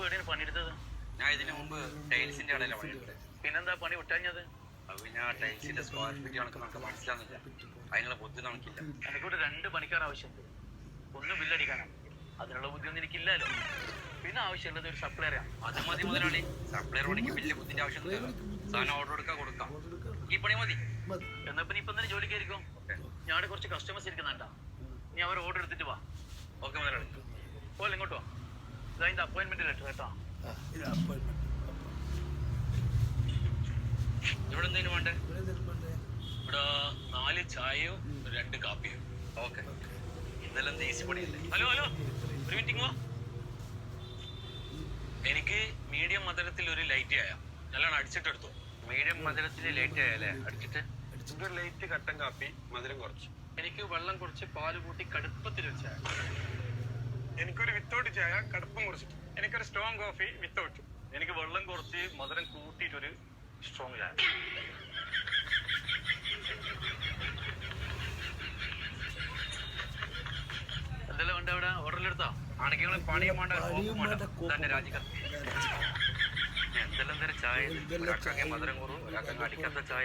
എവിടെയാണ് പണിയെടുത്തത്? ഞാൻ ഇതിനു മുമ്പ് ടൈൽസിന്റെ കടയിലാണ് പണിയെടുത്തത്. പിന്നെന്താ പണി വിട്ടാഞ്ഞത്? അത് പിന്നെ ആ ടൈൽസിന്റെ സ്ക്വയർ ഫീറ്റ് കണക്ക് നമുക്ക് മനസ്സിലാവുന്നില്ല, അതിനുള്ള ബുദ്ധി നമുക്കില്ല. എനിക്കൂടെ 2 പണിക്കാർ ആവശ്യമുണ്ട്. ഒന്ന് ബില്ലടിക്കാനാണ്, അതിനുള്ള ബുദ്ധിയൊന്നും എനിക്കില്ലല്ലോ. പിന്നെ ആവശ്യമുള്ളത് ഒരു സപ്ലയറാണ്. അത് മതി മുതലാളി, സപ്ലയർ പണിക്ക് വലിയ ബുദ്ധിന്റെ ആവശ്യമൊന്നുമില്ല. സാധനം ഓർഡർ കൊടുക്കാം. ഈ പണി മതി. എന്നാ പിന്നെ ഇപ്പം തന്നെ ജോലിക്ക് ആയിരിക്കും. ഞാൻ കുറച്ച് കസ്റ്റമേഴ്സ് ഇരിക്കുന്നുണ്ടാ, നീ അവർ ഓർഡർ എടുത്തിട്ട് വാ. ഓക്കെ മുതലാളി. പോലെ ഇങ്ങോട്ട് വാ. ഇതതിന്റെ അപ്പോയിന്റ്മെന്റ് ലെറ്റർ കേട്ടോ. ഇവിടെ എന്തെങ്കിലും വേണ്ടേ? ഇവിടെ 4 ചായയും 2 കാപ്പിയും. ഓക്കെ, ഇതെല്ലാം ഈസി പണിയല്ലേ? ഹലോ ഒരു മീറ്റിംഗ് വാ. എനിക്ക് മീഡിയം മധുരത്തിൽ ഒരു ലൈറ്റ് ചായ നല്ലോണം അടിച്ചിട്ടെടുത്തു. മീഡിയം മധുരത്തിൽ ലേറ്റ് ആയല്ലേ അടിച്ചിട്ട്? ഒരു ലൈറ്റ് കട്ടൻ കാപ്പി, മധുരം കുറച്ച്. എനിക്ക് വെള്ളം കുറച്ച് പാല് കൂട്ടി കടുപ്പത്തിൽ ഒരു ചായ. എനിക്കൊരു വിത്തൗട്ട് ചായ, കടുപ്പം കുറച്ചിട്ട്. എനിക്കൊരു സ്ട്രോങ് കോഫി വിത്തൗട്ട്. എനിക്ക് വെള്ളം കുറച്ച് മധുരം കൂട്ടിയിട്ടൊരു സ്ട്രോങ് ചായ. എന്തെല്ലാം ഉണ്ട് അവിടെ? ഓർഡറിലെടുത്താ? ആണെങ്കിൽ പണിയും വേണ്ട, കോപ്പും വേണ്ട, തന്നെ രാജിക്കത്ത്. എന്തെല്ലാം തരം ചായ? ഒരാൾക്കാകെ മധുരം കുറവ്, ഒരാൾക്കാകെ അടിക്കാത്ത ചായ.